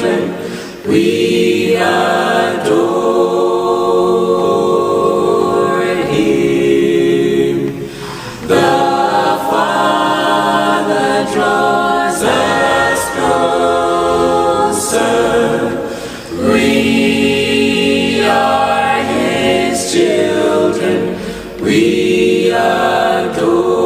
children, we adore him. The Father draws us closer. We are his children, we adore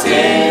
Say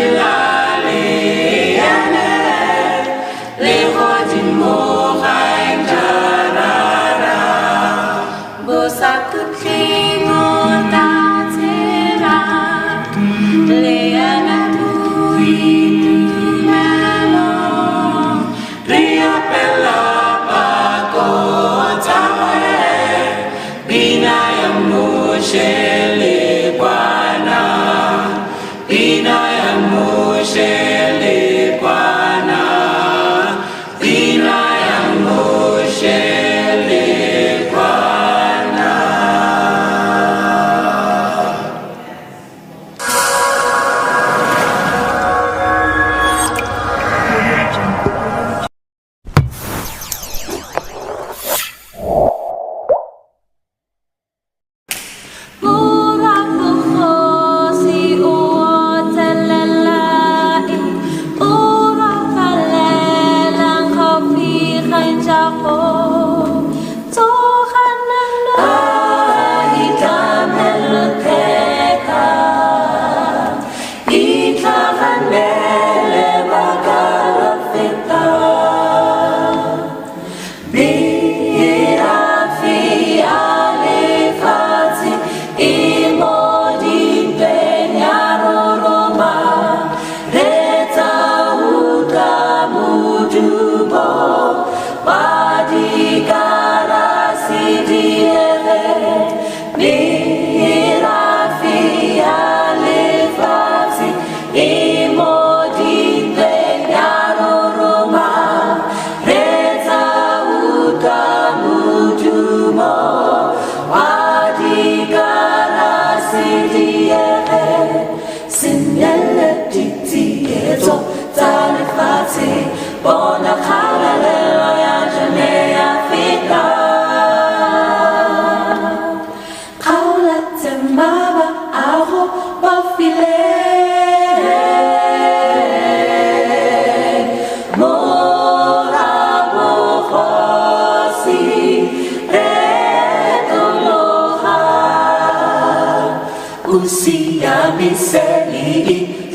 Miseli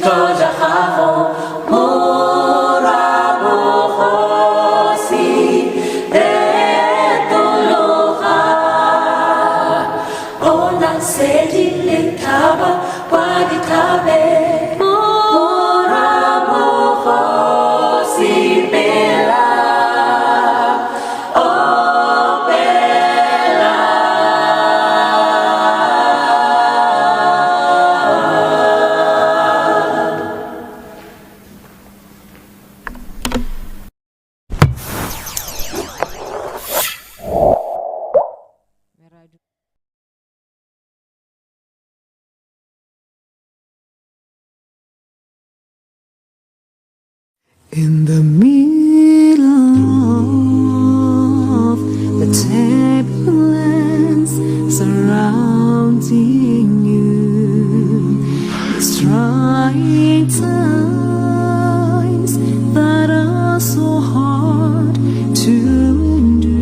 toja havo morabo hosi etoloha ona sedi lekaba wadikabe morabo hosi bela In the middle of the turbulence surrounding you, these trying times that are so hard to endure.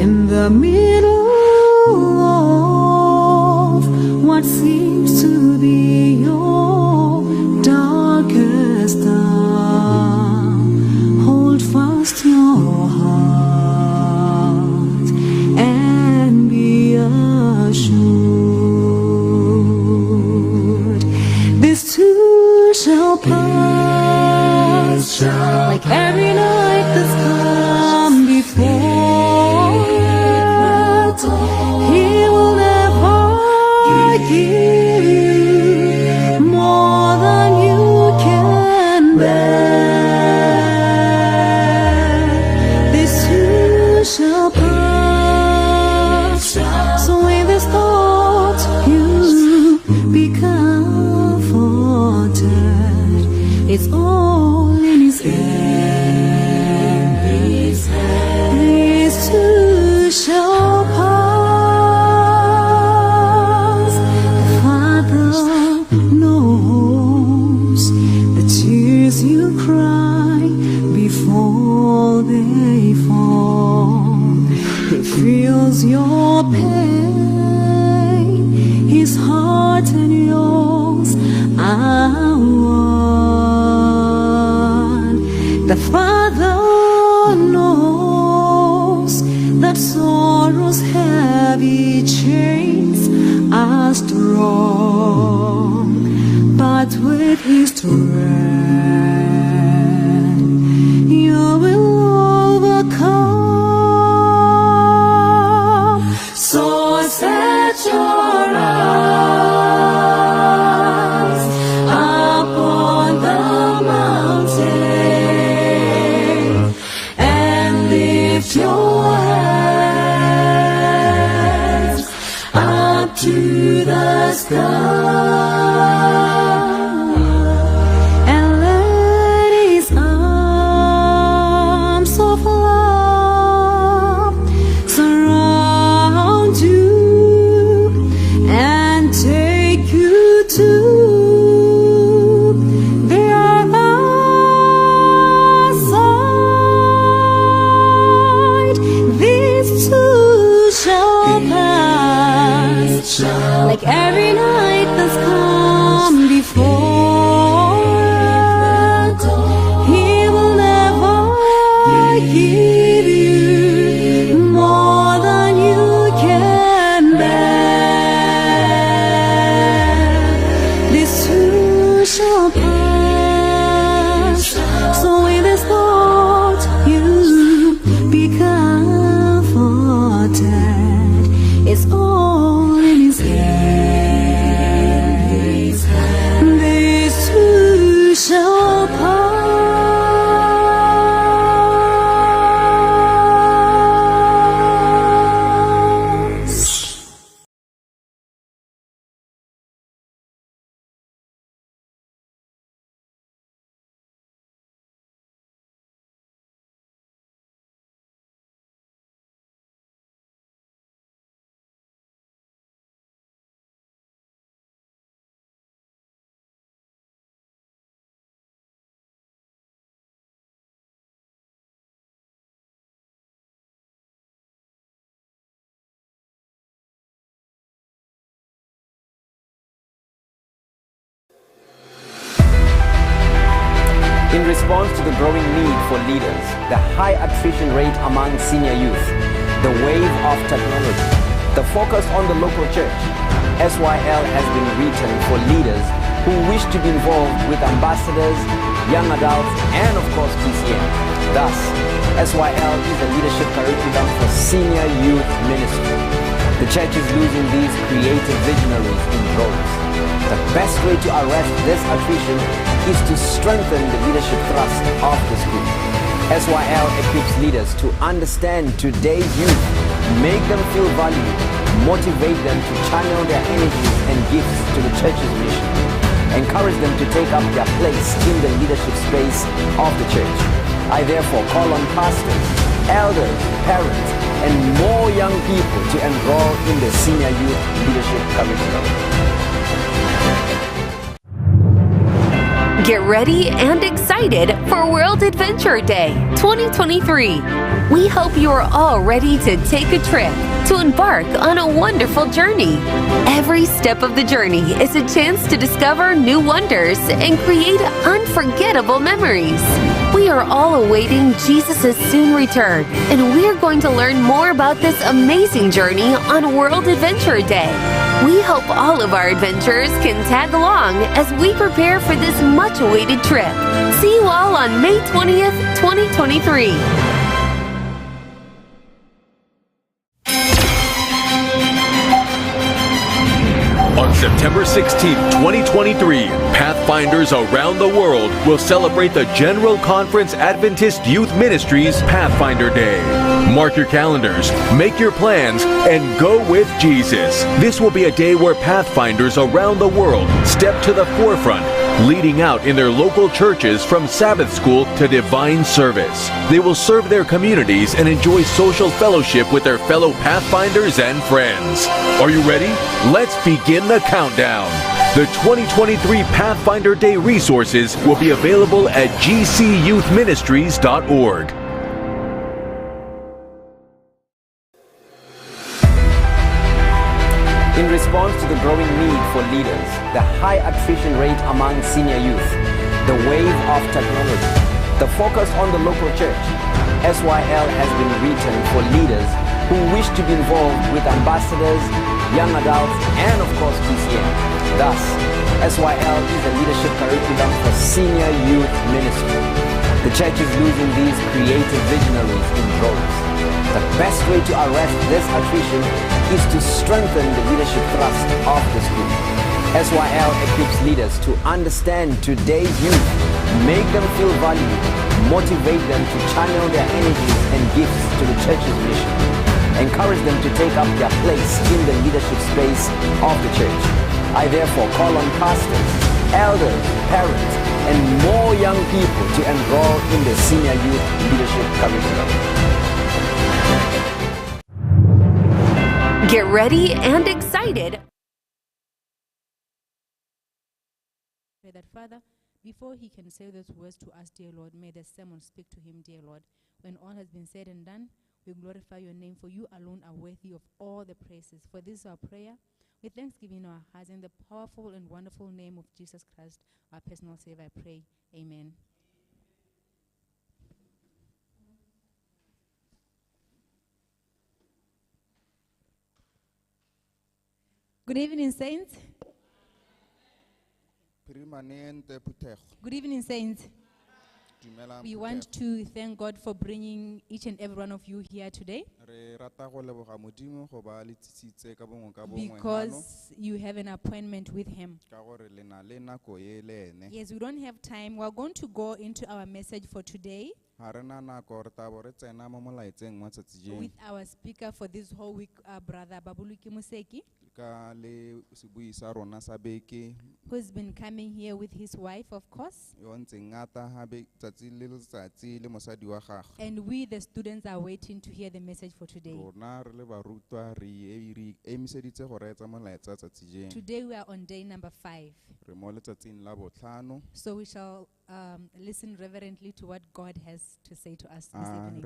In the middle of what seems to be your darkest hour, hold fast your heart and be assured. This too shall pass, like every night that's come before. He will never give you more than you can bear. This too shall pass. So in this thought you be comforted. It's all in His hand. This too shall pass. The Father knows the tears you cry before they fall. He feels your pain. His heart and yours are one. The Father knows that sorrow's heavy chains are strong, but with His strength you will overcome. So set your eyes upon the mountain and lift your hands up to the sky and let His arms of love surround you and take you to the other side. These too shall pass, like every night that's come In response to the growing need for leaders, the high attrition rate among senior youth, the wave of technology, the focus on the local church, SYL has been written for leaders who wish to be involved with ambassadors, young adults, and of course PCM. Thus, SYL is a leadership curriculum for senior youth ministry. The church is losing these creative visionaries in droves. The best way to arrest this attrition is to strengthen the leadership thrust of the school. SYL equips leaders to understand today's youth, make them feel valued, motivate them to channel their energies and gifts to the church's mission, encourage them to take up their place in the leadership space of the church. I therefore call on pastors, elders, parents, and more young people to enroll in the senior youth leadership curriculum. Get ready and excited for World Adventure Day 2023. We hope you are all ready to take a trip, to embark on a wonderful journey. Every step of the journey is a chance to discover new wonders and create unforgettable memories. We are all awaiting Jesus' soon return, and we're going to learn more about this amazing journey on World Adventure Day. We hope all of our adventurers can tag along as we prepare for this much-awaited trip. See you all on May 20th, 2023. On September 16, 2023, Pathfinders around the world will celebrate the General Conference Adventist Youth Ministries Pathfinder Day. Mark your calendars, make your plans, and go with Jesus. This will be a day where Pathfinders around the world step to the forefront, leading out in their local churches from Sabbath school to divine service. They will serve their communities and enjoy social fellowship with their fellow Pathfinders and friends. Are you ready? Let's begin the countdown. The 2023 Pathfinder Day resources will be available at gcyouthministries.org. In response to the growing need for leaders, the high attrition rate among senior youth, the wave of technology, the focus on the local church, SYL has been written for leaders who wish to be involved with ambassadors, young adults, and of course PCM. Thus, SYL is a leadership curriculum for senior youth ministry. The church is losing these creative visionaries in droves. The best way to arrest this attrition is to strengthen the leadership thrust of the school. SYL equips leaders to understand today's youth, make them feel valued, motivate them to channel their energies and gifts to the church's mission, encourage them to take up their place in the leadership space of the church. I therefore call on pastors, elders, parents, and more young people to enroll in the senior youth leadership curriculum. Get ready and excited. Pray that, Father, before he can say those words to us, dear Lord, may the sermon speak to him, dear Lord. When all has been said and done, we glorify your name, for you alone are worthy of all the praises. For this is our prayer, with thanksgiving in our hearts, in the powerful and wonderful name of Jesus Christ, our personal Savior, I pray. Amen. Good evening, saints. Good evening, saints. We want to thank God for bringing each and every one of you here today, because you have an appointment with Him. Yes, we don't have time. We're going to go into our message for today with our speaker for this whole week, Brother Baboloki Moseki, who's been coming here with his wife, of course. And we, the students, are waiting to hear the message for today. Today we are on day number 5. So we shall listen reverently to what God has to say to us this evening.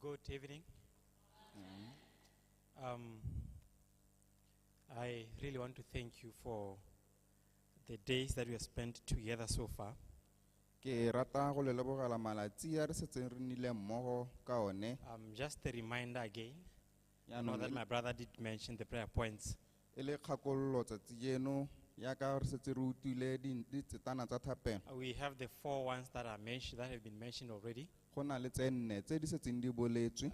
Good evening. I really want to thank you for the days that we have spent together so far. Ke rata go le lebogela malatsi a re setseng re nnile mmogo ka one. Just a reminder again, I know Yaanong that my brother did mention the prayer points. e le kgakololo tsatsi eno yaka re setse re utlwile ditsetana tsa thapelo. We have the 4 ones that are mentioned, that have been mentioned already. Go na le tse nne tse di setseng di boletswe.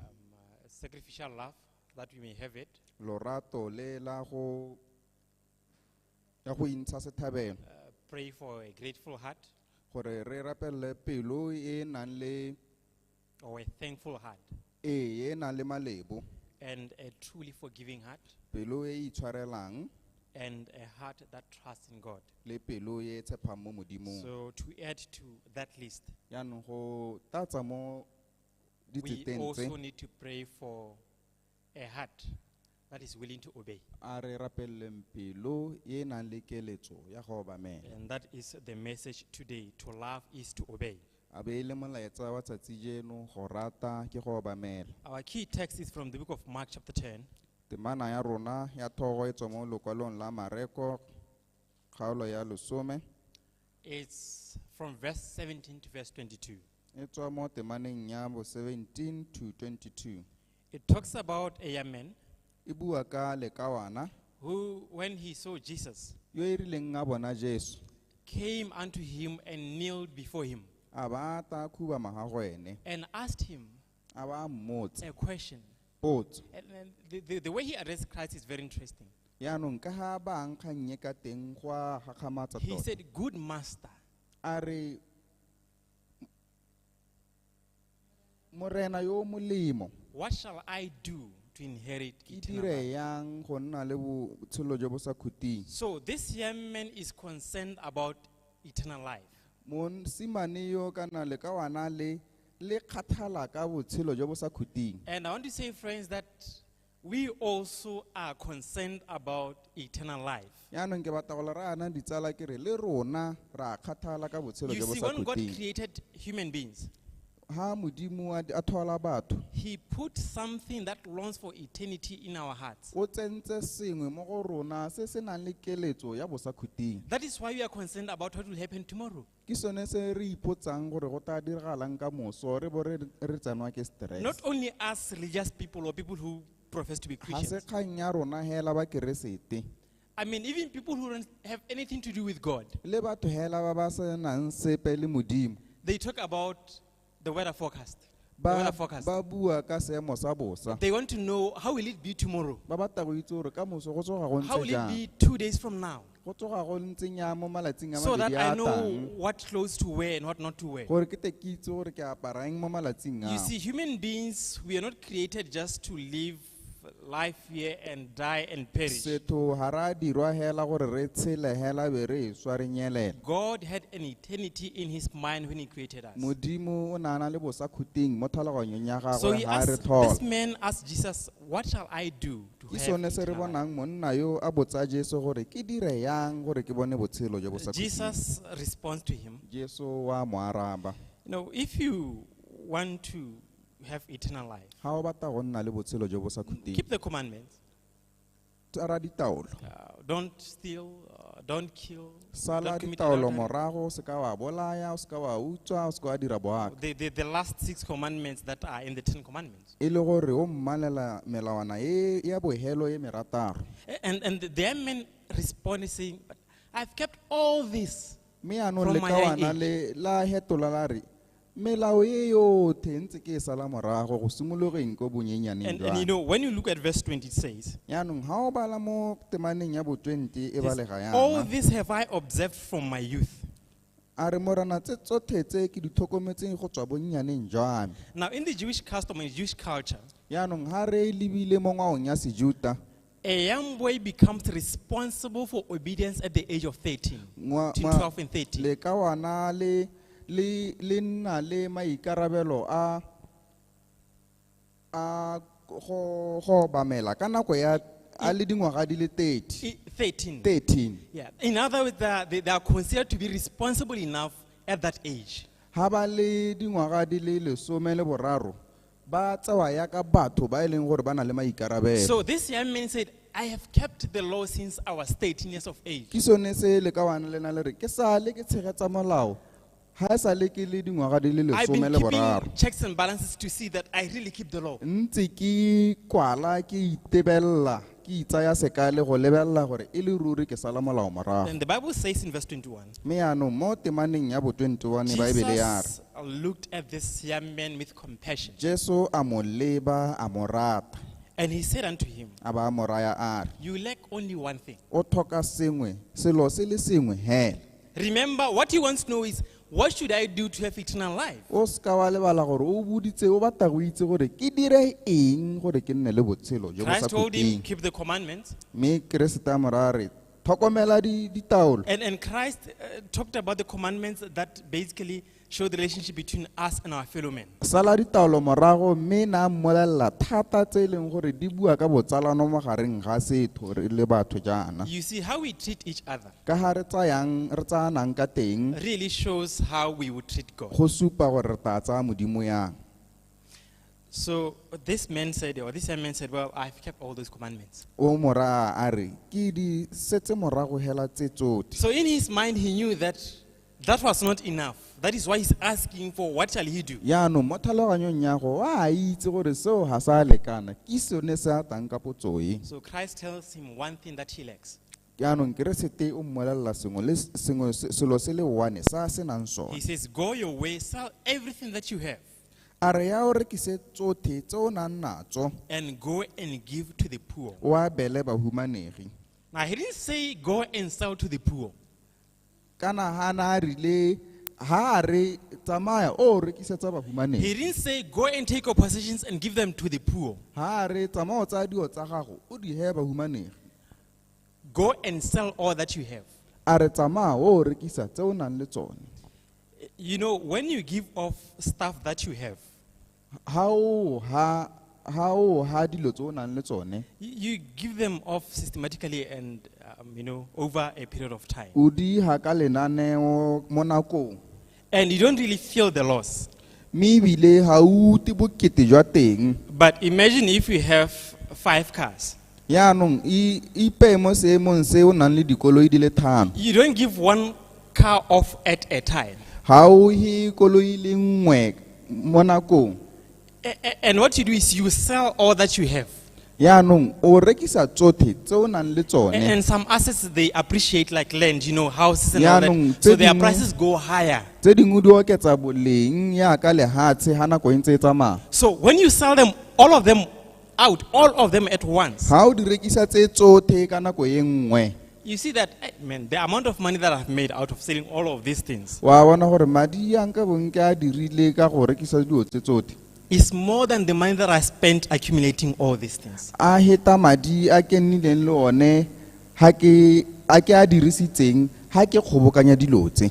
Sacrificial love, that we may have it. Lorato le la go ya go intsha sethabelo. Pray for a grateful heart Gore re rapelle pelo e nang le or a thankful heart, e nang le malebo. and a truly forgiving heart, Pelo e itshwarelang and a heart that trusts in God. le pelo e tshepang mo modimong. So to add to that list, Yaanong go tatsa mo we ditseteng also tse need to pray for a heart that is willing to obey. a re rapelleng pelo e nang le keletso ya go obamela. And that is the message today. To love is to obey. A be le molaetsa wa tsatsi jeno go rata ke go obamela. Our key text is from the book of Mark chapter 10. Temana ya rona ya thogo e tswa mo lokwalong la Mareko kgaolo ya 10 It's from verse 17 to verse 22. e tswa mo temaneng ya bo 17 to 22. It talks about a young man E bua ka lekawana who, when he saw Jesus, yo e rileng a bona Jesu came unto him and kneeled before him a ba ta khubama ga go ene and asked him a ba mmotsa a question. potso. And the way he addressed Christ is very interesting. Yaanong ka ha ba nkgannye ka teng go a gakgamatsa He tota. said, "Good master, A re morena yo molemo what shall I do to inherit ke eternal dire life?" yang go nna le botshelo jo bo sa khuting. So this young man is concerned about eternal life. Monsimane yo kana le ka wana le kgathala ka botshelo jo bo sa khuting. And I want to say, friends, that we also are concerned about eternal life. Yaanong ke batla go le rana ditsala ke re le rona ra kgathala ka botshelo You jo bo see, sa when God khuting. created human beings, Ha modimo a thola batho He put something that longs for eternity in our hearts. o tsentse sengwe mo go rona se se nang le keletso ya bo sa khuting. That is why we are concerned about what will happen tomorrow. Ke sone se re ipotsang gore go ta diragalang ka moso re bo re tsanwa ke stress. Not only us religious people or people who profess to be Ha se Christians. kgang ya rona hela ba keresete. I mean, even people who don't have anything to do with God. Le batho hela ba ba se nang sepe le modimo. They talk about the weather forecast. The Ba weather forecast. ba bua ka seemo sa bosa. They want to know, how will it be tomorrow? Ba batla go itse gore ka moso go tsoga go How will ntse it jang. be 2 days from now? Go tsoga go ntse nya mo malatsing a So that mabedi I a know tang. what clothes to wear and what not to wear. Gore ke te ke itse gore ke apara eng mo malatsing You a. see, human beings, we are not created just to live life here and die and perish. Setho hara dirwa hela gore re tshele hela be re swa re nyelela. God had an eternity in his mind when he created us. Modimo o nana le bosa khuting mo tlhaloganyong ya So gagwe he ha re asked, thola. this man asked Jesus, what shall I do to Ke have sone se re eternal life? bonang monna yo a botsa Jesu gore ke dire yang gore ke bone botshelo jo bo sa khuting. Jesus responds to him, Jesu wa mo araba. you know, if you want to have eternal life, Ha o batla go nna le botshelo jo bo sa khuting. keep the commandments. Tsara ditaolo. Don't steal, don't kill, Sala don't commit ditaolo adultery. morago se ka wa bolaya o se ka wa utswa o se ka wa dira boaka. The last 6 commandments that are in the 10 commandments. E le gore o mmalela melawana e ya bohelo e merataro. And the man responded saying, but I've kept all this. Me ano From le my ka young wana le la hetola la re melao e yothe ntse ke e sala morago go simologeng ko bonyenyaneng And jwa. you know, when you look at verse 20, it says, Yaanong ha o bala mo temaneng ya bo 20 e balega all yana. this have I observed from my youth. A re morana tse tsotlhe tse ke di tlhokometseng go tswa bonnyaneng jwa me. Now, in the Jewish custom and Jewish culture, Yaanong ha re lebile mo ngwaong ya sejuta a young boy becomes responsible for obedience at the age of 13, between 12 and 13. le ka wana le nna le maikarabelo a go bamela ka nako ya a le dingwaga di le 30. 13. 13. Yeah. In other words, they are considered to be responsible enough at that age. Ha ba le dingwaga di le 13 ba tsewa ya ka batho ba e leng gore ba na le maikarabelo. So this young man said, I have kept the law since I was 13 years of age. Ke sone se le ka wana le na le re ke sa le ke tshegetsa molao ha e sa le ke le dingwaga di le I've 10 been le boraro. keeping checks and balances to see that I really keep the law. Ntse ke kwala ke itebella ke itsaya sekale go lebella gore e le ruri ke sala molao morago. And the Bible says in verse 21, Me ano mo temaneng ya bo 21 Bible ya re Jesus looked at this young man with compassion. Jesu a mo leba a mo rata And he said unto him, a ba mo raya a re you lack only one thing. o thoka sengwe selo se le sengwe hela. Remember, what he wants to know is, what should I do to have eternal life? O ska wa lebala gore o buditse o batla go itse gore ke dire eng gore ke nne le botshelo jo bo sa Christ told him, phuteng. keep the commandments. Me Kriste a mo raya re tlhokomela ditaolo. And Christ talked about the commandments that basically show the relationship between us and our fellow men. Sala ditaolo morago me na mmolella thata tse leng gore di bua ka botsalano mo gareng ga setho re le batho jana. You see, how we treat each other Ka ha re tsayanang ka teng really shows how we would treat God. go supa gore re tla tsaya modimo yang. So this man said, or this young man said, well, I've kept all those commandments. O mora a re ke di setse morago hela tse tsotlhe. So in his mind, he knew that that was not enough. That is why he's asking for what shall he do? Yaanong mo tlhaloganyong ya go a itse gore seo ga sa lekana ke sone se a tang ka potsoe. So Christ tells him one thing that he lacks. Yaanong Keresete o mmolella sengwe selo se le one sa se nang sone. He says, go your way, sell everything that you have, A re ya o rekise tsotlhe tse o nang natso and go and give to the poor. o a bele bahumanegi. Now, he didn't say go and sell to the poor. Kana ha na rile ha re tsamaya o rekisetsa bahumanegi. He didn't say go and take your possessions and give them to the poor. Ha re tsamaya o tsaya dio tsa gago o di he bahumanegi. Go and sell all that you have. A re tsamaya o rekisa tse o nang le tsone. You know, when you give off stuff that you have, Ha o ha dilo tse o nang le tsone you give them off systematically and, over a period of time. o di ha ka lenaneo mo nakong. And you don't really feel the loss. Me ebile ha o utlwe bokete jwa teng. But imagine if you have 5 cars. Yaanong ipe mo seemong se o nang le dikoloi di le thano. You don't give one car off at a time. Ha o hi koloi le nngwe mo nakong. And what you do is you sell all that you have. Yaanong o rekisa tsotlhe tse o nang le tsone. And some assets, they appreciate like land, houses and all that. So their prices go higher. Tse dingwe di oketsa boleng ya ka lehatshe ha nako e ntse e tsamaya. So when you sell them, all of them out, all of them at once, Ha o di rekisa tse tsotlhe ka nako e nngwe. you see that, the amount of money that I've made out of selling all of these things Wa bona gore madi a nka bonke a dirile ka go rekisa dilo tse tsotlhe. is more than the money that I spent accumulating all these things. A heta madi a ke nnileng le one ha ke a dirisitseng ha ke kgobokanya dilo tse.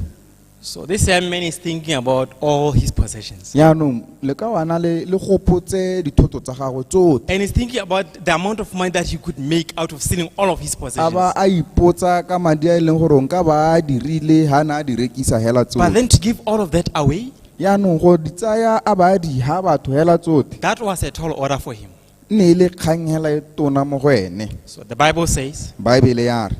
So this young man is thinking about all his possessions. Yaanong le ka wana le gopotse dithoto tsa gago tsotlhe. And he's thinking about the amount of money that he could make out of selling all of his A possessions. ba a ipotsa ka madi a e leng gore nka ba a dirile ha na a di rekisa hela But tsotlhe. then to give all of that away, Yaanong go di tsaya a ba a di ha batho hela tsotlhe. that was a tall order for him. Ne le kgang hela e tona mo go ene. So the Bible says, Bible ya re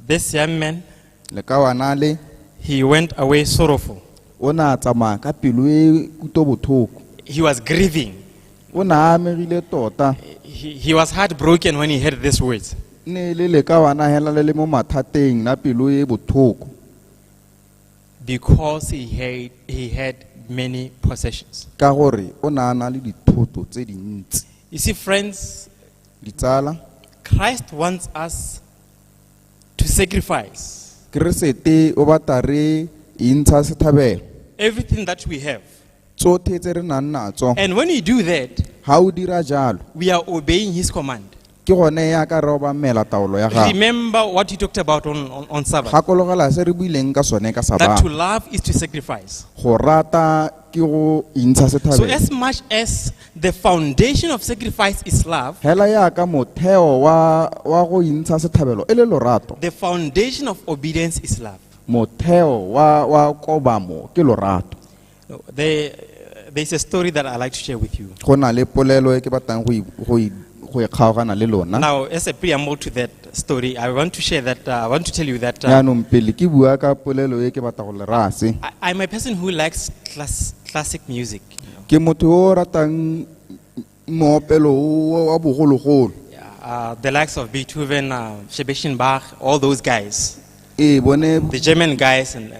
this young man, le ka wana le he went away sorrowful. o na tsamaya ka pelo e kutobotlhoko. He was grieving. O na amegile tota. He was heartbroken when he heard these words. Ne le ka wana hela le mo mathateng na pelo e botlhoko. Because he had many possessions. Ka gore o na na le dithoto tse dintsi. You see, friends, Ditsala Christ wants us to sacrifice Keresete o batla re intsha sethabelo everything that we have. tsotlhe tse re nang natso. And when we do that, Ha o dira jalo we are obeying his command. ke gone ya ka re obamela taolo ya gago. Remember what he talked about on Sabbath. Gakologela se re buileng ka sone ka That to Sabata. love is to sacrifice. Go rata ke go intsha So sethabelo. as much as the foundation of sacrifice is love, Hela ya ka motheo wa go intsha sethabelo e le lorato. the foundation of obedience is love. Motheo wa kobamo ke lorato. The there's a story that I like to share with you. go na le polelo e ke batlang go e kgaogana le lona. Now, as a preamble to that story, I want to share that, I want to tell you that yaanong pele ke bua ka polelo e ke batla go le rase I'm a person who likes classic music. ke motho o ratang moopelo wa bogologolo. The likes of Beethoven, Sebastian Bach, all those guys. bone The German guys and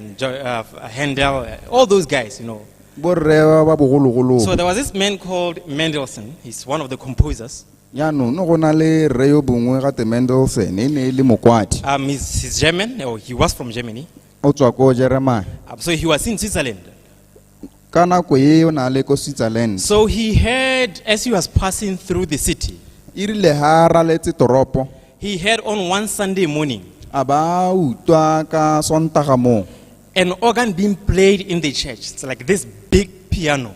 Handel, all those guys, you know. borre ba bogologolo. So there was this man called Mendelssohn. He's one of the composers. yaanong no go na le re yo bongwe ga te Mendelssohn e ne e le mokwadi He's German, or he was from Germany. o tswa ko Germany. So he was in Switzerland. ka nako e o na le ko Switzerland. So he heard, as he was passing through the city, e rile ha raletse toropo he heard on one Sunday morning a ba utwa ka sontaga mo an organ being played in the church. It's like this big piano.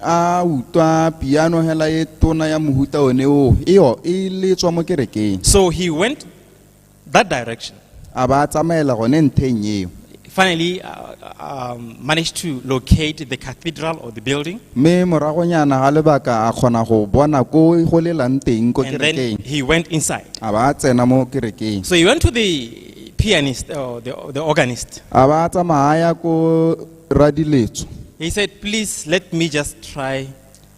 a utwa piano hela e tona ya mohuta one o e le tswa mo kerekeng. So he went that direction. a ba tsamaela gone ntheng eo Finally managed to locate the cathedral or the building. mme moragonyana ga lebaka a kgona go bona ko go lelang teng ko And then kerekeng he went inside. a ba tsena mo kerekeng So he went to the pianist or the organist. a ba tsamaya ko radiletso He said, please let me just try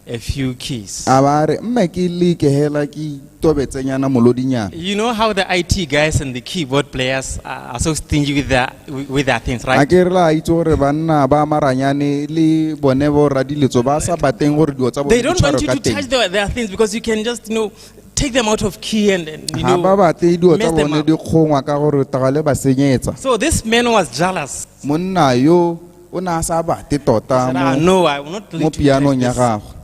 a few keys. a ba re mme ke leke hela ke tobetsenyana molodinyana. You know how the IT guys and the keyboard players are so stingy with their things, a right? ke re la itse gore banna ba maranyane le bone bo radiletso ba sa bateng gore dio tsa They bone don't want you ka to touch teng their things because you can just, take them out of key and ga ba batle dio mess tsa them bone up. di kgongwa ka gore tagale ba senyetsa. So this man was jealous. monna yo o na sa bate He tota said, no, I will not mo let you pianong ya touch this. gago.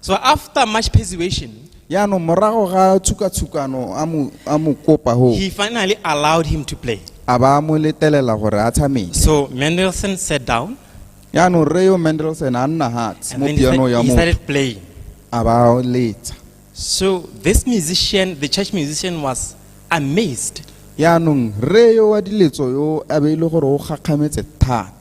So after much persuasion, yaanong morago ga tshukatshukano a mo kopa ho he finally allowed him to play. a ba mo letelela gore a tshameke. So Mendelssohn sat down yaanong re yo Mendelssohn a nna hats and mo then piano ya he mo started playing. a ba letsa. So this musician, the church musician, was amazed. yaanong re yo wa diletso yo a be ile gore o gakgametse thata.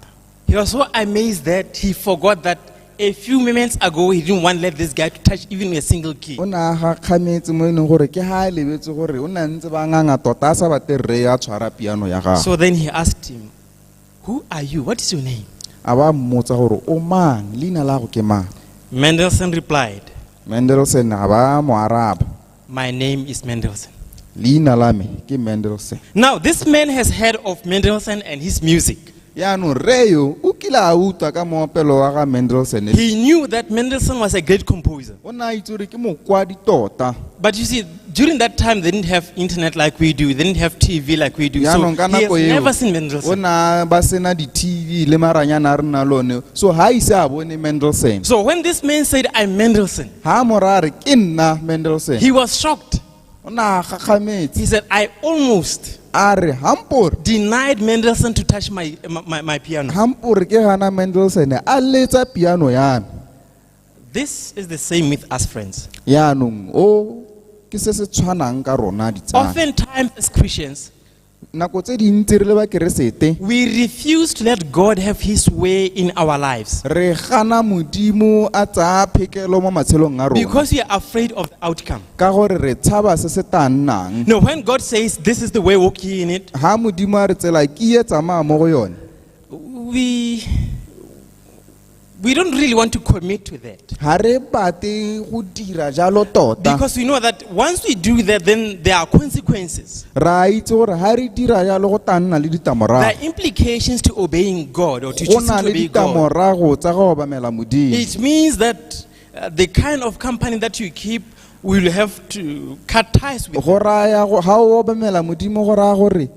He was so amazed that he forgot that a few moments ago he didn't want to let this guy to touch even a single key. o na gakgametse mo e leng gore ke ha a lebetse gore o na ntse ba nganga tota a sa bate re a tshwara piano ya gago. So then he asked him, who are you? What is your name? a ba mmotsa gore o mang, leina la go ke mang. Mendelssohn replied, Mendelssohn a ba mo araba, my name is Mendelssohn. leina la me ke Mendelssohn. Now this man has heard of Mendelssohn and his music. yaanong re yo o kile a utlwa ka moopelo wa ga Mendelssohn. He knew that Mendelssohn was a great composer. o na itse gore ke mokwadi tota. But you see, during that time, they didn't have internet like we do. They didn't have TV like we do. So yaanong ka he has nako eo never seen o Mendelssohn. na ba sena di-TV le maranyana a re na lone, so ha ise a bone Mendelssohn. So when this man said, I'm Mendelssohn, ha mora a re ke nna Mendelssohn, he was shocked. o na gakgametse He said, I almost a re hampore denied Mendelssohn to touch my piano. ke gana Mendelssohn a letsa piano ya me. This is the same with us, friends. yaanong o ke se se tshwanang ka rona ditsala. Oftentimes, as Christians, nako tse dintsi re le ba keresete we refuse to let God have His way in our lives re gana modimo a tsaya phekelo mo matshelong a rona because we are afraid of the outcome. ka gore re tshaba se se tla nnang. No, when God says, this is the way, walk ye in it, ha modimo a re tsela ke e tsamaya mo go yone, we don't really want to commit to that. ha re bate go dira jalo tota Because we know that once we do that, then there are consequences. ra itse gore ha re dira jalo go tla nna le There ditlamorago. are implications to obeying God or to go choosing na to le obey God. ditlamorago tsa go obamela modimo. It means that the kind of company that you keep will have to cut ties with. go raya ha o obamela modimo go raya gore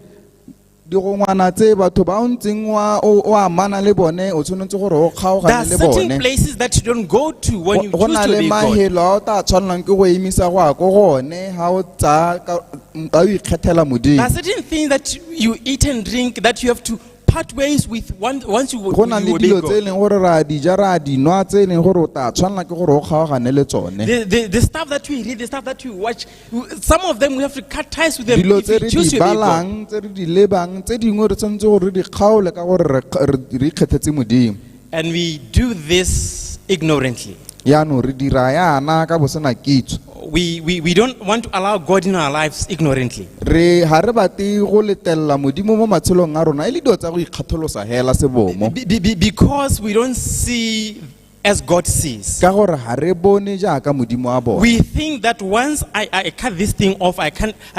digongwana tse batho ba o ntseng o amana le bone o tshwanetse gore o There are kgaogane le certain bone. places that you don't go to when you go choose na to le obey God. mahelo a o tla tshwanelang ke go emisa go ya ko gone ha o tsaya o ikgethela There modimo. are certain things that you eat and drink that you have to part ways with once you go na le obey dilo tse e God. leng gore ra dija ra dinwa tse e leng gore o tla tshwanela ke gore o kgaogane le tsone. The stuff that we read, the stuff that we watch, some of them we have to cut ties with them dilo if tse we re choose di to obey God. balang tse re di lebang tse dingwe re tshwanetse gore re di kgaole ka gore re ikgethetse modimo. And we do this ignorantly. yaanong re dira yana ka bosena kitso We don't want to allow God in our lives ignorantly. ga re bate go letelela modimo mo matshelong a rona e le dilo tsa go ikgatholosa hela sebomo Because we don't see as God sees. ka gore ga re bone jaaka modimo a bone We think that once I cut this thing off, I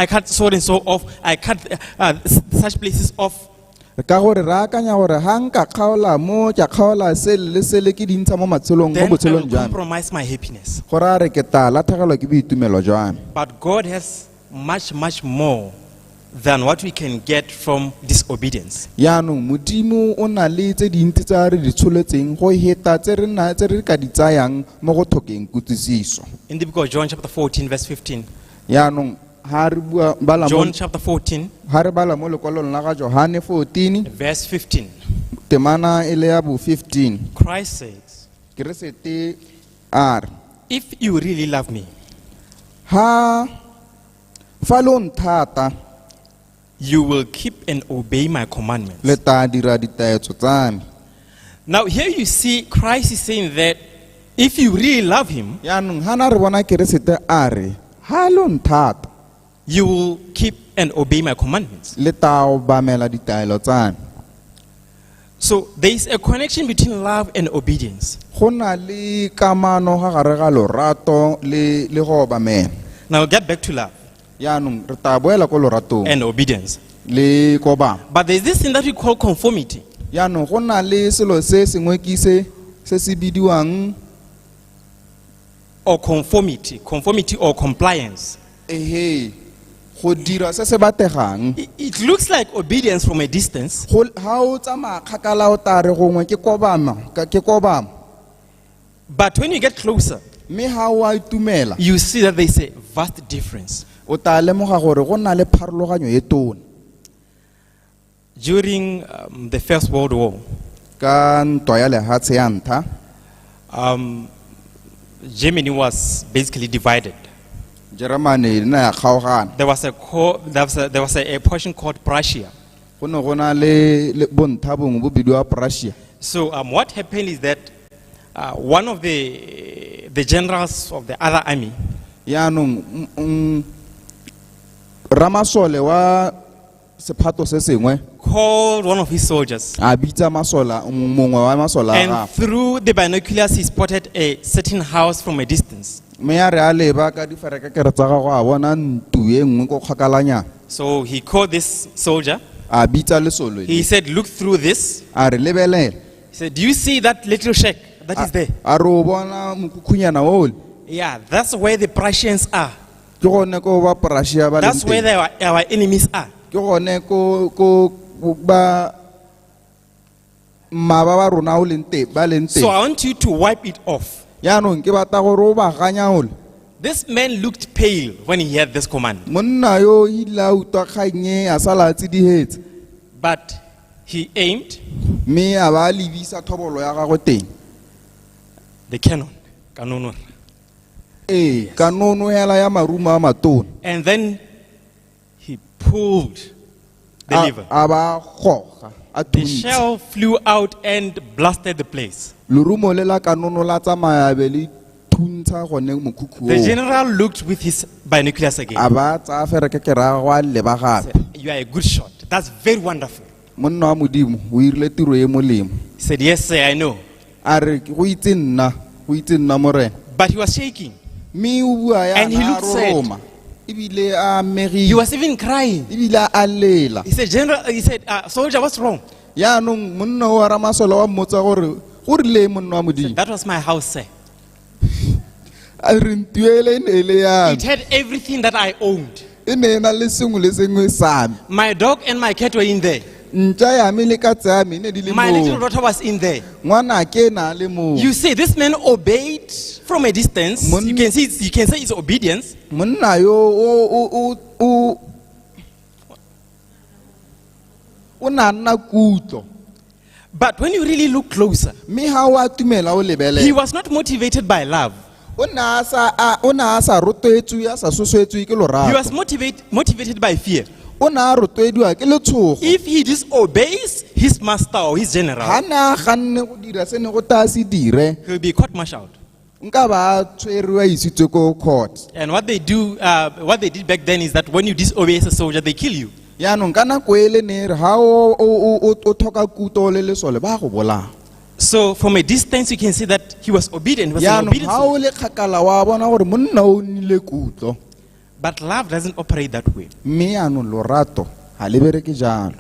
cut so and so off, I cut such places off. ka gore re akanya gore ga nka kgaola mo ke kgaola sele le sele ke dintsha mo matshelong mo Then I botshelong will jwa me compromise my happiness. gore a re ke tla latlhegelwa ke boitumelo jwa me But God has much, much more than what we can get from disobedience. yaanong modimo o na le tse dintsi tsa re di tsholetseng go heta tse re ka di tsayang mo go tlhokeng kutlwisiso In the book of John chapter 14 verse 15. yaanong ha re bala John chapter 14 ha re bala mo lekwalong la ga Johane 14 verse 15. temana e le ya bo 15 Christ says, keresete a re if you really love me, ha fa lo nthata you will keep and obey my le commandments. ta dira ditaetso tsa me Now here you see Christ is saying that if you really love him, yaanong ha na re bona keresete a re ha lo nthata you will keep and obey my commandments. le ta obamela ditaelo tsa me So there is a connection between love and obedience. go na le kamano ga gare ga lorato le go obamela Now get back to love yaanong re ta boela ko loratong and obedience. le ko obama But there's this thing that we call conformity. yaanong go na le selo se sengwe ke se se bidiwang Or conformity or compliance. ehe go dira se se bategang It looks like obedience from a distance, ga o tsamaya kgakala o tare gongwe ke kobama but when you get closer, mme ga o a itumela you see that there's a vast difference. o ta lemoga gore go na le pharologanyo e tona During the First World War, ka ntwa ya lehatshe ya ntlha Germany was basically divided. Germany na ya kgaogana There was a portion called Prussia. go ne go na le bontha bongwe bo bidiwa Prussia So what happened is that one of the generals of the other army yaanong ramasole wa sephato se sengwe called one of his soldiers, a bitsa mongwe wa masola a and gagwe through the binoculars he spotted a certain house from a distance. mme ya re a leba ka diferekekere tsa gago a bona ntu e nngwe ko kgakalanyana So he called this soldier. a bitsa lesolo He said, look through this. a re lebelela He said, do you see that little shack that is there? a re o bona mokhukhhunyana ole Yeah, that's where the Prussians are. ke gone ko ba Prussia ba leng That's where teng. our enemies are. ke gone ko ba mma ba rona o leng teng ba leng So teng I want you to wipe it off. yaanong ke batla gore o ba ganya ole This man looked pale when he heard this command, monna yo o ile a utlwa kgang e a sala a tsidihetse but he aimed mme a ba a lebisa thobolo ya gagwe teng the cannon, kanonor, ee kanono hela ya marumo a matona and then he pulled the lever. a ba goga a The thuntse shell flew out and blasted the place. lerumo le la kanono la tsamaya be le thuntsha gone mokhukhu The oo general looked with his binoculars again. a ba tsaya ferekekere ya gagwe a leba gape Said, you are a good shot. That's very wonderful. monna wa modimo o irile tiro e molemo He said, yes, sir, I know. a re go itse nna morena But he was shaking. mme o bua And he yana a looked sad. roroma ebile a He megile was even crying. ebile a lela He said, General, he said, soldier, what's wrong? yaanong monna o wa ramasola wa mmotsa gore go rile monna wa modimo That was my house, sir. a re ntuele e ne e le It yana had everything that I owned. e ne e na le sengwe le sengwe sa me My dog and my cat were in there. ntja ya me le katse ya me e ne di le My little moo daughter was in there. ngwana ke na le moo You see, this man obeyed from a distance. You can say it's obedience. monna yo o na nna kutlo But when you really look closer, mme ga o atumela o he lebelela was not motivated by love. o ne a sa rotloetswe a sa sosetswe ke He was lorato motivated by fear. o ne a rotloediwa ke letshogo If he disobeys his master or his general, ga ne a ganne go dira se ne go ta se dire he'll be court-martialed. nka ba tshweriwa isitswe ko court. And what they did back then is that when you disobey as a soldier, they kill you. yaanong ka nako e le ne re ga o thoka kuto le lesole ba go bolaya. So from a distance, you can see that he was obedient. He was an yaanong obedient ga o soldier. le kgakala wa bona gore monna o nnile kutlo But love doesn't operate that way. mme yaanong lorato ga le bereke jalo.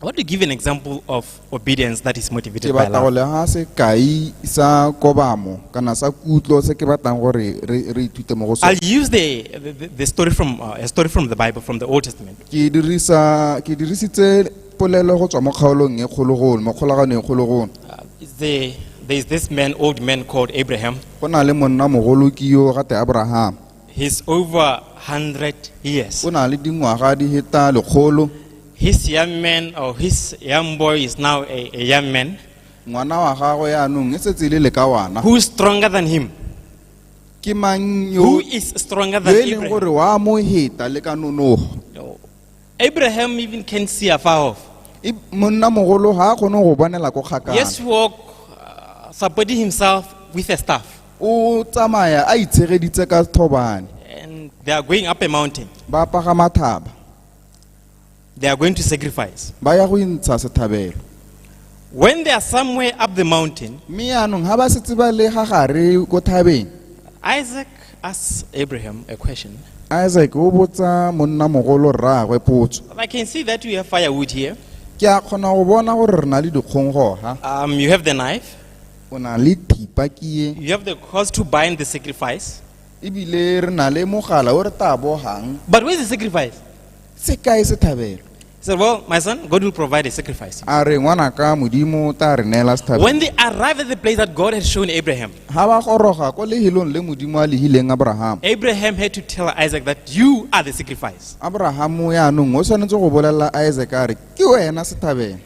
I want to give an example of obedience that is ke motivated by batla go love. le ga sekai sa kobamo kana sa kutlo se ke batlang gore re ithute mo go I'll sone. use the story from a story from the Bible, from the Old Testament. ke dirisitse polelo go tswa mo kgaolong e kgologolo mo kgolagano e kgologolo. There's this man, old man called Abraham. go na le monna mogolo ke yo gate Abraham. He's over 100 years. o na le dingwaga di heta lekgolo. His young man or his young boy is now a young man ngwana wa gagwe yaanong e setse e le le ka wana. who's stronger than him. ke mang Who yo is stronger yo than e leng gore Abraham? wa mo heta le ka nonogo. No. Abraham even can see afar off. monna mogolo ga a kgone go bonela ko kgakana. Yes, walk, supporting himself with a staff. o tsamaya a itshegeditse ka thobane. And they are going up a mountain. ba pagama thaba They are going to sacrifice. ba ya go intsha sethabelo. When they are somewhere up the mountain, mme yaanong ga ba setse ba le gagare ko thabeng, Isaac asks Abraham a question. Isaac o botsa monna mogolo rraagwe potso. I can see that you have firewood here. ke a kgona go bona gore re na le dikgonggo ha. You have the knife. o na le thipa ke ye You have the cross to bind the sacrifice. ebile re na le mogala o re ta bogang. But where's the sacrifice? se kae sethabelo? He said, well, my son, God will provide a sacrifice. a re ngwanaka modimo o ta re neela sethabelo. When they arrived at the place that God had shown Abraham, ga ba goroga ko lehelong le modimo a lehileng Abraham. Abraham had to tell Isaac that you are the sacrifice. Abraham yaanong o tshwanetse go bolelela Isaac a re ke wena sethabelo.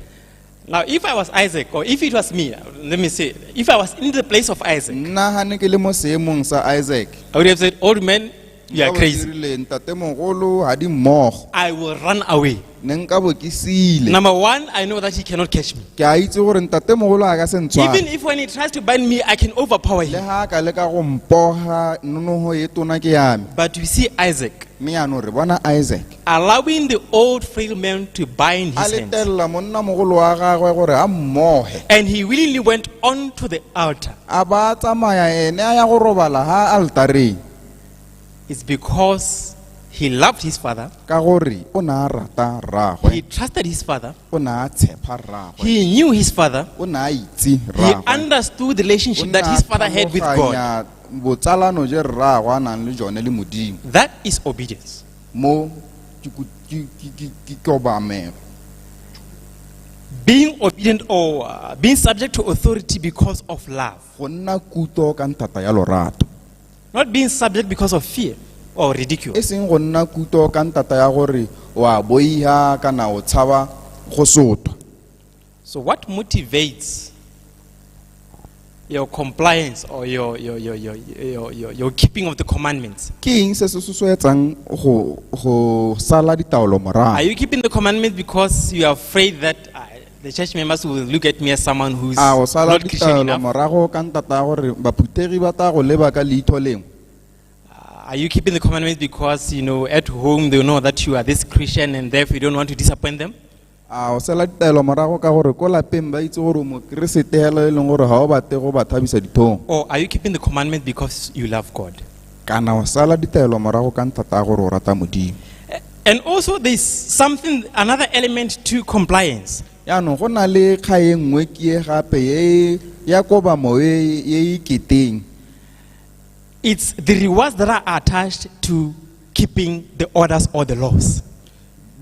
Now, if I was Isaac, or if it was me, let me say, if I was in the place of Isaac, nna ga ne ke le mo seemong sa Isaac, I would have said, old man, you are nka bo crazy. dirile ntatemogolo ga di mmogo. I will run away. ne nka bo ke siile. Number one, I know that he cannot catch me. ke a itse gore ntatemogolo a ka se ntshware. Even if when he tries to bind me, I can overpower le him. ga a ka leka go mpoga nonogo e tona ke yame. But we see Isaac mme yaanong re bona Isaac allowing the old frail man to bind a his hands. letelela monna mogolo wa gagwe gore a mmoge. And he willingly went on to the altar. a ba tsamaya ene a ya go robala ga altareng It's because he loved his father, ka gore o ne a rata he rragwe, trusted his father, o ne a tshepa rragwe, he knew his father, o ne a itse he rragwe, understood the o relationship ne that a his father had with God. tlhaloganya botsalano je rragwe a nang le jone le modimo. That is obedience. mo ke kobamelo. Being obedient or being subject to authority because of love. go nna kuto ka ntata ya lorato, Not being subject because of fear or ridicule. e seng go nna kuto ka ntata ya gore wa boiha kana o tshaba go sotwa. So what motivates your compliance or your keeping of the commandments? ke eng se se susuetsang go sala ditaolo Are morago? you keeping the commandments because you are afraid that the church members will look at me as someone who's a o sala not Christian ditaolo enough? morago ka ntata ya gore baphutegi ba ta go leba ka leitho lengwe? Are you keeping the commandments because, at home they know that you are this Christian and therefore you don't want to disappoint them? a o sala ditaelo morago ka gore ko lapeng ba itse gore mo keresete hela e leng gore ga o bate go ba thabisa dithong? Or are you keeping the commandments because you love God? kana o sala ditaelo morago ka ntata ya gore o rata modimo? And also there's another element to compliance. yaanong go na le kga e nngwe ke e gape ye ya kobamo ye iketeng. It's the rewards that are attached to keeping the orders or the laws.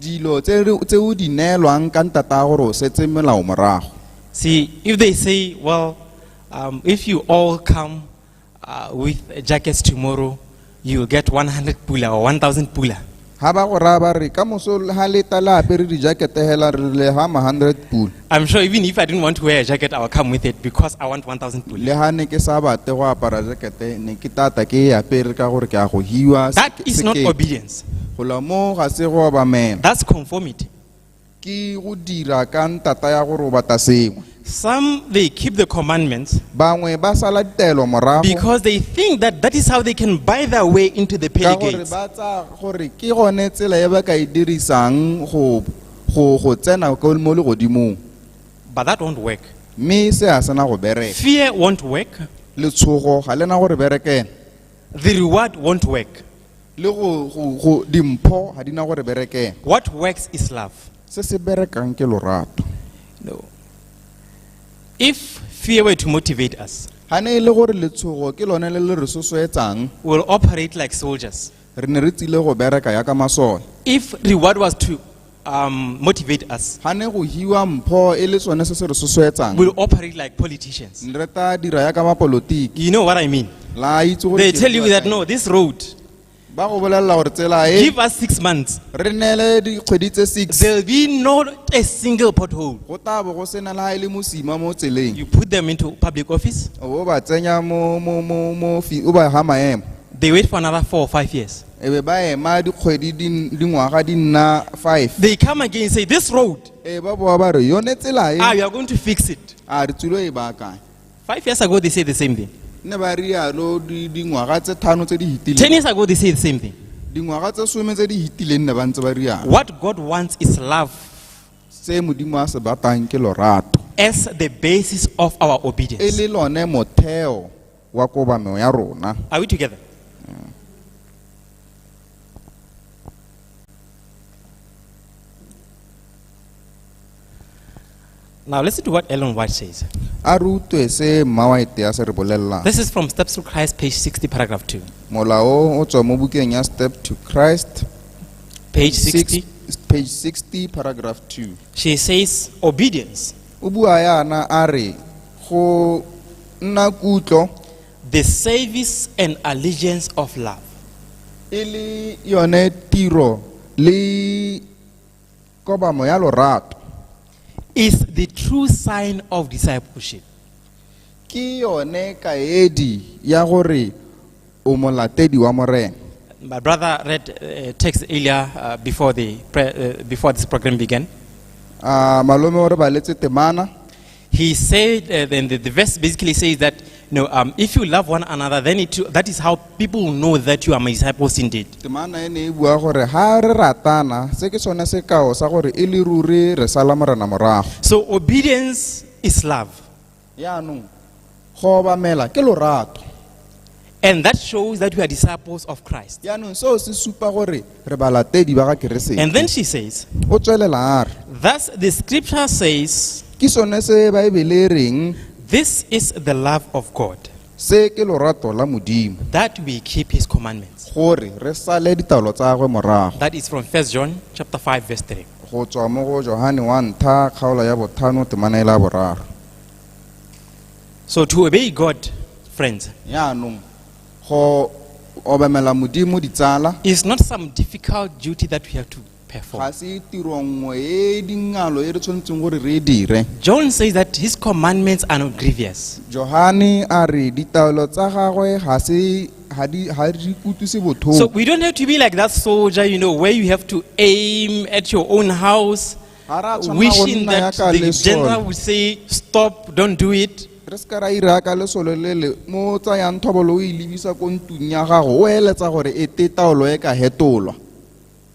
dilo tse o di neelwang ka ntata ya gore o setse melao morago. See, if they say, well, if you all come with jackets tomorrow, you'll get 100 pula or 1,000 pula. ga ba go raya ba re ka moso ga leta le apere dijakete hela re le ga ma 100 pula. I'm sure even if I didn't want to wear a jacket, I will come with it because I want 1,000 pula. le ga ne ke sa bate go apara jakete ne ke tata ke e apere ka gore ke a go hiwa That is not sekete. obedience. go la mo ga se go obamela That's conformity. ke go dira ka ntata ya gore o batla sengwe. Some, they keep the commandments Bangwe ba sala ditaelo morago because they think that that is how they can buy their way into the pearly ka gore gates. ba tsa gore ke gone tsela e ba ka e dirisang go tsena ko mo le godimong, But that won't work. mme se a sena go bereka. Fear won't work. Letshogo ga lena gore berekela, The reward won't work. le go dimpho ga dina gore berekela. What works is love. Se se berekang ke lorato. No. If fear were to motivate us, Ga ne e le gore letshogo ke lone le le re sosoetsang, we'll operate like soldiers. re ne re tsile go bereka ya ka masole. If reward was to motivate us, Ga ne go hiwa mpho e le sone se se re sosoetsang, we'll operate like politicians. re ta dira ya ka mapolotiki. You know what I mean? La itse gore They ke tell you bua that kae. no, this road, Ba go bolelela gore tsela e give us 6 months. re nele dikgwedi tse 6 There'll be not a single pothole. go ta bo go sena la e le mosima mo tseleng. You put them into public office, O ba tsenya o ba ha maemo, they wait for another 4 or 5 years. e be ba ema dikgwedi dingwaga di nna 5. They come again and say, this road, E ba boa ba re yone tsela we e are going to fix it. a re tsulo e ba kae. 5 years ago, they say the same thing. Ne ba re yalo dingwaga tse 5 tse di 10 hitileng, years ago, they say the same thing. dingwaga tse 10 tse di hitileng ne ba ntse ba re yalo. What God wants is love Se modimo a se batang ke lorato, as the basis of our e obedience. le lone motheo wa kobamelo ya rona. Are we together? Now listen to what Ellen White says. A re utlwe se mmawaite a se re bolelelang. This is from Steps to Christ, page 60, paragraph 2. Molao o tswa mo bukeng ya Step to Christ, Page 60. page 60, paragraph 2. She says, obedience, O bua yana a re go nna kutlo the service and allegiance of love. e le yone tiro le kobamo ya lorato, Is the true sign of discipleship. ke yone kaedi ya gore o molatedi wa morena. My brother read a text earlier before this program began. Malome o re baletse temana, He said, then the verse basically says that, if you love one another, then that is how people will know that you are my disciples indeed. temana e ne e bua gore ha re ratana se ke sone sekao sa gore e le ruri re sala morena morago. So obedience is love. Yaanong go obamela ke lorato. And that shows that we are disciples of Christ. Yaanong seo se supa gore re balatedi ba ga keresete. And then she says, O tswelela a re thus the scripture says, ke sone se Baebele e reng this is the love of God, se ke lorato la modimo, that we keep his commandments. gore re sale ditaolo tsa gagwe morago. That is from 1 John chapter 5, verse 3. Go tswa mo go Johane 1:3 kgaolo ya 5 temana e la boraro. So to obey God, friends, Yaanong go obamela modimo ditsala is not some difficult duty that we have to perform. ga se tiro nngwe e dingalo e re tshwanetseng gore re e dire. John says that his commandments are not grievous. Johane a re ditaolo tsa gagwe ga di kutuse So botlhoko. we don't have to be like that soldier, where you have to aim at your own house, Ga ra tshwanela go wishing nna that yaka the general lesole. would say, stop, don't do it. Re se ka ra ira ka lesole le mo tsayang thobolo o e lebisa ko ntung ya gago o eletsa gore e te taolo e ka hetolwa.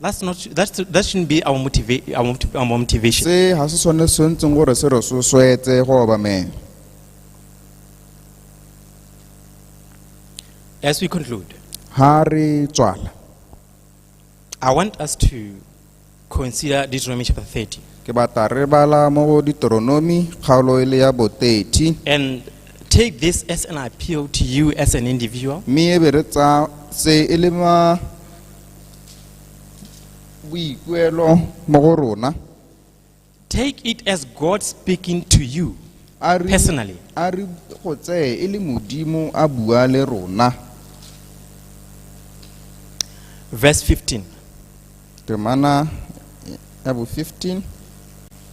That shouldn't be our motivation. Se ga se sone se ntseng gore se re soswetse go obamela. As we conclude, Ha re tswala I want us to consider Deuteronomy chapter 30 ke batla re bala mo go Deuteronomy kgaolo e le ya 30, and take this as an appeal to you as an individual, mme e be re tsa se e le ma boikuelo mo go rona. take it as God speaking to you A re personally. a re go tseye e le modimo a bua le rona. Verse 15. Temana ya bo 15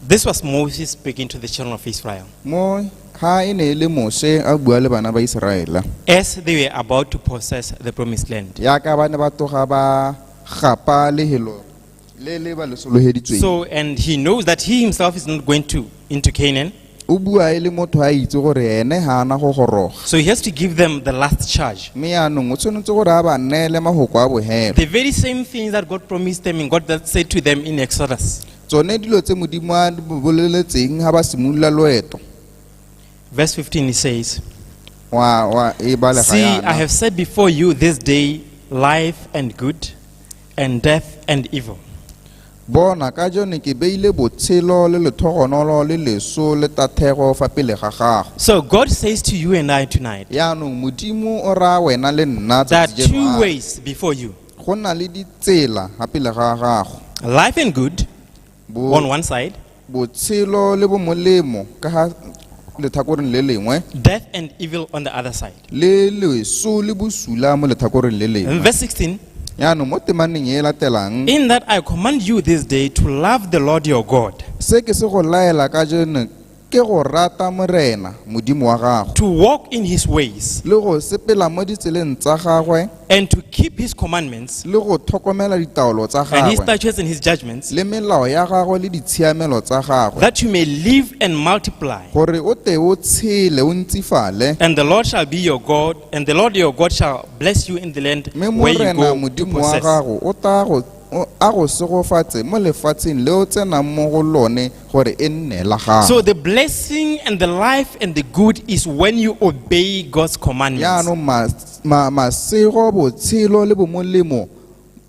This was Moses speaking to the children of Israel mo ha e ne e le Mose a bua le bana ba Israela as they were about to possess the promised land. ya ka ba ne ba toga ba gapa lehelo le le ba le soloheditsweng. So, and he knows that he himself is not going into Canaan. O bua e le motho a itse gore ene ha ana go goroga. So he has to give them the last charge. Mme yaanong o tshwanetse gore a ba neele mahoko a bogelo. The very same things that God promised them and God that said to them in Exodus. Tsone dilo tse Modimo a di boleletseng ha ba simolola loeto. Verse 15 it says, Wa e balega see, I yana. have set before you this day life and good, and death and evil. Bona ka jone ke beile botshelo le lethogonolo le leso le tathego fa pele ga gago. So God says to you and I tonight, Yaanong Modimo o ra wena le nna there are tsatsi two jeno a, ways before you. go na le ditsela ga pele ga gago. Life and good Bo- on one side, Botshelo le bo molemo ka ga lethakoreng le lengwe, death and evil on the other side. le leso le bosula mo lethakoreng le In lengwe. verse 16, Yaanong mo temaneng e latelang, in that I command you this day to love the Lord your God, se ke se go laela ka jone ke go rata Morena Modimo wa gago, to walk in his ways, le go sepela mo ditseleng tsa gagwe, and to keep his commandments, le go tlhokomela ditaolo tsa and his gagwe, statutes and his judgments, le melao ya gagwe le ditshiamelo tsa gagwe, that you may live and multiply. gore o te o tshele o ntsifale. And the Lord shall be your God, and the Lord your God shall bless you in the land Mme where you Morena go to Modimo wa possess. gago o tla a go segofatse mo lefatsheng le o tsenang mo go lone gore e nne la gago. So the blessing and the life and the good is when you obey God's commandments. Yaanong masego botshelo le bo molemo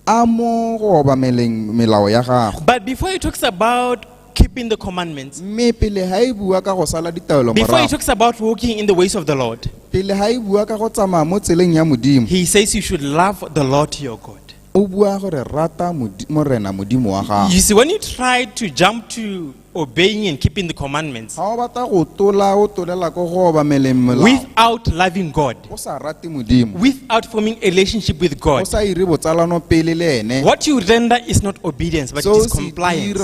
a mo go obameleng melao ya gago. But before he talks about keeping the commandments, Mme pele ha e bua ka go sala ditaelo before he morago, talks about walking in the ways of the Lord, pele ha e bua ka go tsamaya mo tseleng ya Modimo, he says you should love the Lord your God. o bua gore rata Morena Modimo wa gago. You see, when you try to jump to obeying and keeping the commandments Ha o batla go tola o tolela ko go obameleng melao, without loving God, o sa rate Modimo, without forming a relationship with o God, sa ire botsalano pele le ene, what you render is not obedience, but it so is compliance.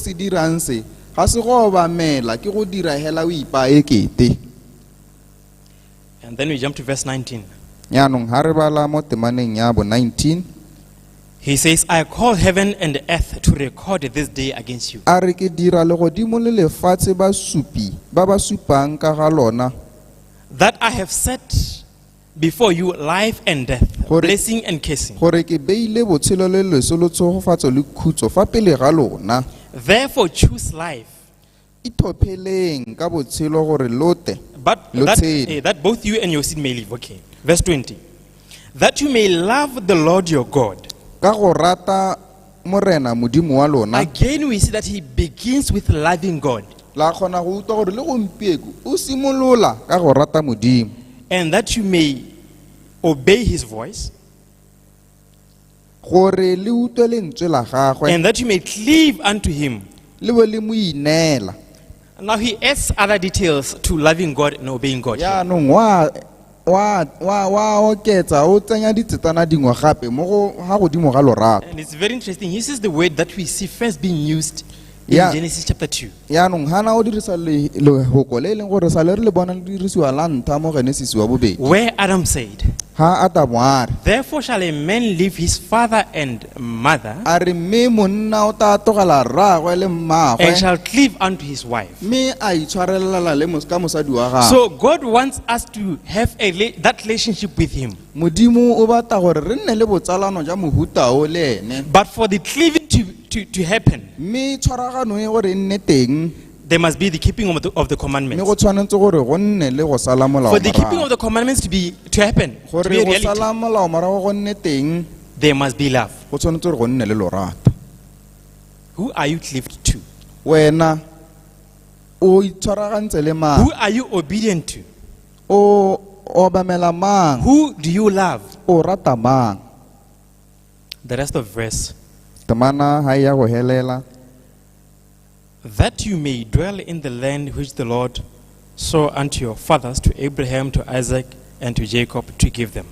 se dirang se ga se go obamela ke go dira hela o ipa ekete. And then we jump to verse 19. Yaanong ha re bala mo temaneng ya bo 19, He says, I call heaven and earth to record this day against you. a re ke dira legodimo le lefatshe ba supi ba ba supang ka ga lona, That I have set before you life and death, Gore- blessing and cursing. gore ke beile botshelo le leso le tshogofatso le khutso fa pele ga lona. Therefore choose life, Ithopheleng ka botshelo gore lote but Lo that, tshele. that both you and your seed may live. Okay. Verse 20. That you may love the Lord your God. ka go rata Morena Modimo wa lona. Again, we see that he begins with loving God, La kgona go utlwa gore le gompieko o simolola ka go rata Modimo, and that you may obey his voice, gore le utlwe lentswe la gagwe, and that you may cleave unto him. le bo le mo inela. Now he adds other details to loving God and obeying God. here. Yaanong wa oketsa o tsenya ditsetana dingwe gape mo go ga godimo ga lorato. And it's very interesting. This is the word that we see first being used in Yeah. Genesis chapter 2. Yaanong hana o dirisa lehoko le e leng gore sa le re le bona le dirisiwa la ntlha mo Genesis wa bobedi, Where Adam said, ha Adamo a re, therefore shall a man leave his father and mother, a re mme monna o tla tlogela rraagwe le and mmaagwe shall cleave unto his wife. mme a itshwarelela le ka mosadi wa gagwe. So God wants us to have that relationship with him. Modimo o batla gore re nne le botsalano ja mohuta o le ene, But for the cleaving to happen, mme tshwaragano e gore e nne teng, there must be the keeping of the mme commandments. go tshwanetse gore go nne le go sala molao For the keeping morago. of the commandments to happen, Gore to be a go reality, sala molao morago go nne teng, there must be love. go tshwanetse gore go nne le lorato. Who are you cleaved to? Wena o itshwaragantse le mang? Who are you obedient to? O obamela mang? Who do you love? O rata mang? The rest of verse. Temana ha ya go helela, That you may dwell in the land which the Lord saw unto your fathers, to Abraham, to Isaac, and to Jacob, to give them.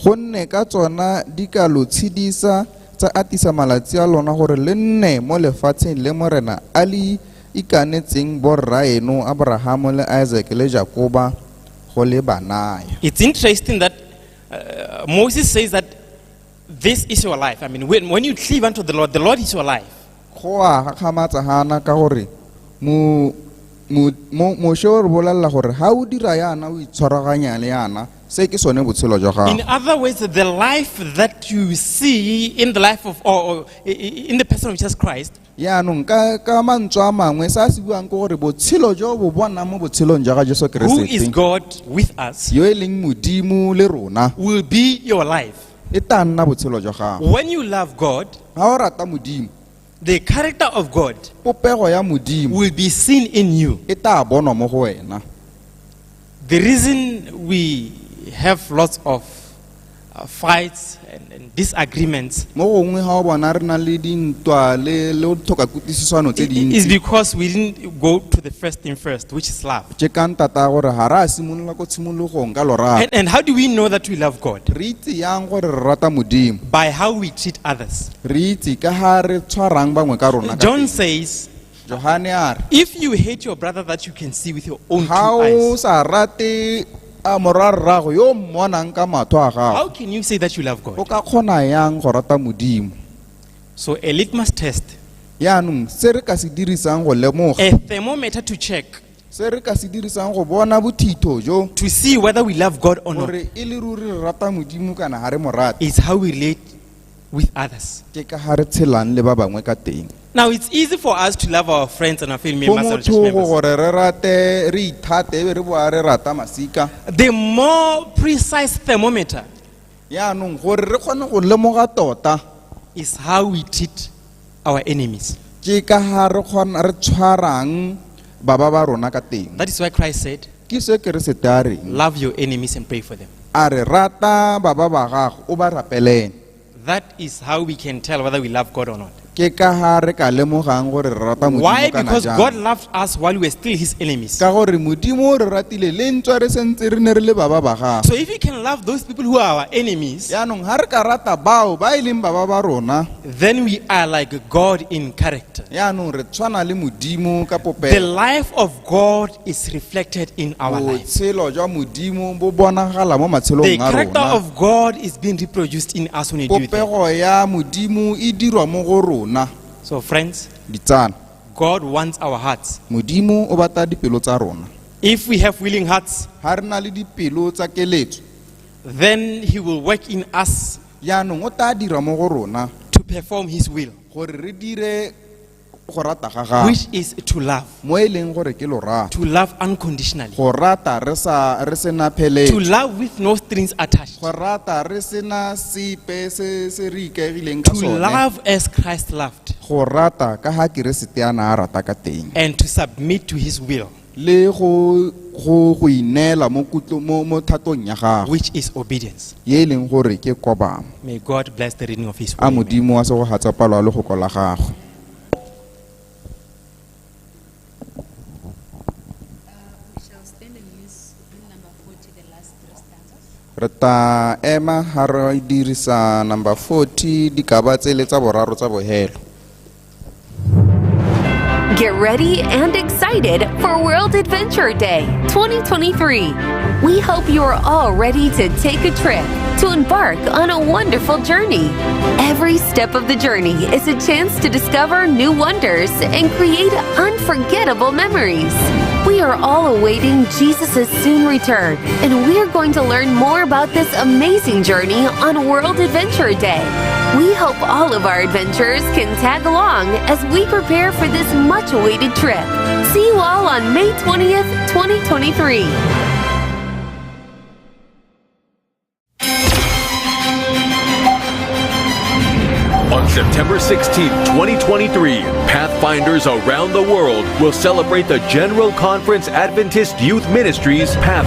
gonne ka tsona di ka lo tshedisa tsa atisa malatsi a lona gore le nne mo lefatsheng le Morena a le ikanetseng borra eno Abrahamo le Isaac le Jakoba go le banaya. It's interesting that Moses says that this is your life. I mean, when you cleave unto the Lord is your life. go a gakgamatsa gana ka gore mošo re bolelela gore ga o dira yana o itshwaraganya le yana se ke sone botshelo jwa In gago other words, the life that you see in the life of, or in the person of Jesus Christ, yaanong ka mantswe a mangwe se a se buang ke gore botshelo jo bo bona mo botshelong jwa ga jesu who is keresete God with us, yo e leng modimo le rona will be your life. e tla nna botshelo jwa gago When you love God, ga o rata modimo the character of God popego ya modimo will be seen in you. e tla bonwa mo go wena. The reason we have lots of fights and disagreements mo gongwe ga o bona re na le dintwa le tlhoka kutlwisisano tse is dintsi because we didn't go to the first thing first, which is love. ke ka ntata gore ga re a simolola ko tshimologong ka lorato And how do we know that we love God? re itse yang gore re rata modimo By how we treat others. re itse ka ga re tshwarang bangwe ka rona ka John teng. says, Johane a re if you hate your brother that you can see with your own two ga o eyes, sa rate a morarrago yo o mmonang ka matho a gago how can you say that you love o God? ka kgona yang go rata modimo So a litmus test, yaanong se re ka se dirisang go lemoga a thermometer to check, se re ka se dirisang go bona bothitho jo to see whether we love God or not, gore e le ruri re rata modimo kana ga re mo rate is how we relate with others. ke ka ga re tshelang le ba bangwe ka teng Now it's easy for us to love our friends and our family go members and church motho go members. gore re rate re ithate e be re boa re rata masika The more precise thermometer yaanong gore re kgone go lemoga tota is how we treat our enemies. ke ka ga re tshwarang ba rona ka teng That is why Christ said, ke se ke re se te a reng love your enemies and pray for them. a re rata ba gago o ba rapelene That is how we can tell whether we love God or not. ke ka ga re ka lemogang gore re rata Why? modimo kana Because God jang loved us while we were still his enemies. ka gore modimo o re ratile le ntswa re sentse re ne re le ba gago So if we can love those people who are our enemies, yaanong ga re ka rata bao ba e leng ba rona then we are like God in character. yaanong re tshwana le modimo ka The popelo life of God is reflected in our lives. botshelo jwa modimo bo bonagala mo The matshelong a character rona of God is being reproduced in us when we do that. popego ya modimo e dirwa mo go rona So friends, ditsana God wants our hearts. modimo o batla dipelo tsa rona If we have willing hearts, ga re na le dipelo tsa keletso then he will work in us yaanong o tla dira mo go rona to perform his will, gore re dire go rata ga gago which is to love. mo e leng gore ke lorato To love unconditionally. go rata re sena To pheletso love with no strings attached. go rata re sena sepe se re ikaegileng ka To sone love as Christ loved. go rata ka ga keresete yana a rata ka teng And to submit to his will, le go ineela mo thatong ya gago which is obedience. ye e leng gore ke kobamo May God bless the reading of his a word. modimo wa se go gatsa palo a le go kola gago We shall stand and use hymn number 40, the last 3 stanzas. re ta ema ga re dirisa number 40 dikaba tse le tsa boraro tsa bohelo Get ready and excited for World Adventure Day 2023. We hope you are all ready to take a trip, to embark on a wonderful journey. Every step of the journey is a chance to discover new wonders and create unforgettable memories. We are all awaiting Jesus' soon return, and we're going to learn more about this amazing journey on World Adventure Day. We hope all of our adventurers can tag along as we prepare for this much-awaited trip. See you all on May 20th, 2023. On September 16, 2023, Pathfinders around the world will celebrate the General Conference Adventist Youth Ministries Pathfinder